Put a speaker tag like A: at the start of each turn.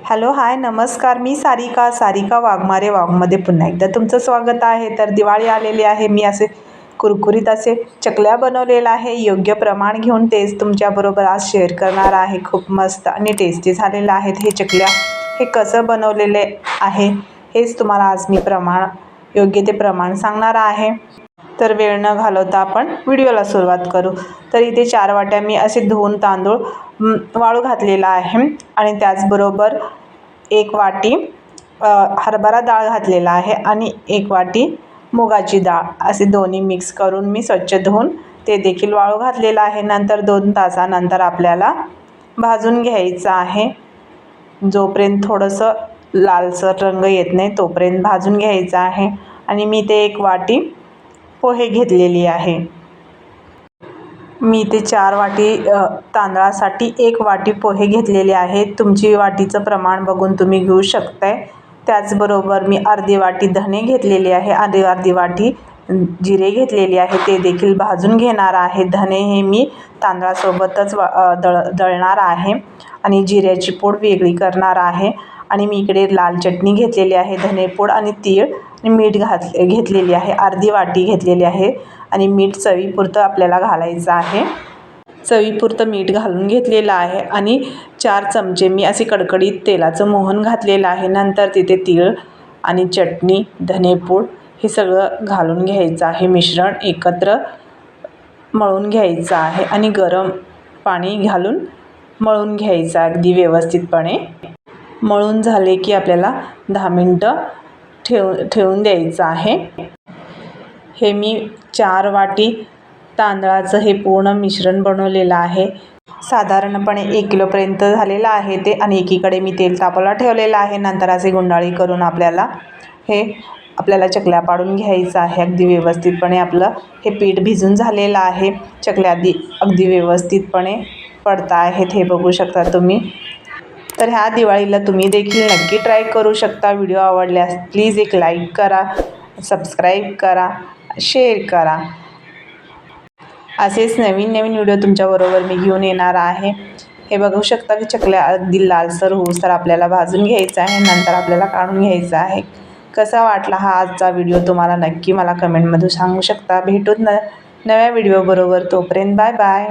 A: Hello hi नमस्कार. मी सारिका वाघमारे वाघमध्ये पुन्हा एकदा तुमचं स्वागत आहे. तर दिवाळी आलेली आहे. मी असे कुरकुरीत असे चकल्या बनवलेला आहे. योग्य प्रमाण घेऊन तेच तुमच्याबरोबर आज शेअर करणार आहे. खूप मस्त आणि टेस्टी झालेलं आहेत हे चकल्या. हे कसं बनवलेले आहे हेच तुम्हाला आज मी योग्य ते प्रमाण सांगणार आहे. तर वेळ न घालवता आपण व्हिडिओला सुरुवात करू. तर इथे 4 वाट्या मी असे धुवून तांदूळ वाळू घातलेला आहे आणि त्याचबरोबर 1 वाटी हरभरा डाळ घातलेला आहे आणि 1 वाटी मुगाची डाळ असे दोन्ही मिक्स करून मी स्वच्छ धुवून ते देखील वाळू घातलेलं आहे. नंतर 2 तासानंतर आपल्याला भाजून घ्यायचं आहे. जोपर्यंत थोडंसं लालसर रंग येत नाही तोपर्यंत भाजून घ्यायचं आहे. आणि मी ते 1 वाटी पोहे घेतलेली आहे. मी ते 4 वाटी तांदळासाठी 1 वाटी पोहे घेतलेले आहेत. तुमची वाटीचं प्रमाण बघून तुम्ही घेऊ शकताय. त्याचबरोबर मी अर्धी वाटी धणे घेतलेले आहे. अर्धी वाटी जिरे घेतलेली आहे. ते देखील भाजून घेणार आहे. धणे हे मी तांदळासोबतच दळणार आहे आणि जिऱ्याची पूड वेगळी करणार आहे. आणि मी इकडे लाल चटणी घेतलेली आहे, धनेपूड आणि तीळ आणि मीठ घेतलेली आहे. अर्धी वाटी घेतलेली आहे आणि मीठ चवीपुरतं आपल्याला घालायचं आहे. चवीपुरतं मीठ घालून घेतलेलं आहे आणि 4 चमचे मी असे कडकडीत तेलाचं मोहन घातलेलं आहे. नंतर तिथे तीळ आणि चटणी, धनेपूड हे सगळं घालून घ्यायचं आहे. मिश्रण एकत्र मळून घ्यायचं आहे आणि गरम पाणी घालून मळून घ्यायचं अगदी व्यवस्थितपणे. मळून झाले की आपल्याला 10 मिनटं ठेवून द्यायचं आहे. हे मी 4 वाटी तांदळाचं हे पूर्ण मिश्रण बनवलेलं आहे. साधारणपणे 1 किलोपर्यंत झालेलं आहे ते. आणि एकीकडे मी तेल तापायला ठेवलेलं आहे. नंतर असे गुंडाळी करून आपल्याला चकल्या पाडून घ्यायचं आहे. अगदी व्यवस्थितपणे आपलं हे पीठ भिजून झालेलं आहे. चकल्या अगदी व्यवस्थितपणे पडत आहेत हे बघू शकता तुम्ही. तर ह्या दिवाळीला तुम्ही देखील नक्की ट्राय करू शकता. व्हिडिओ आवडल्यास प्लीज एक लाईक करा, सबस्क्राईब करा, शेअर करा. असेच नवीन व्हिडिओ तुमच्याबरोबर मी घेऊन येणार आहे. हे बघू शकता की चकल्या अगदी लालसर होऊस्तर आपल्याला भाजून घ्यायचं आहे. नंतर आपल्याला काढून घ्यायचं आहे. कसा वाटला हा आजचा व्हिडिओ तुम्हाला नक्की मला कमेंटमध्ये सांगू शकता. भेटूत नव्या व्हिडिओबरोबर. तोपर्यंत बाय बाय.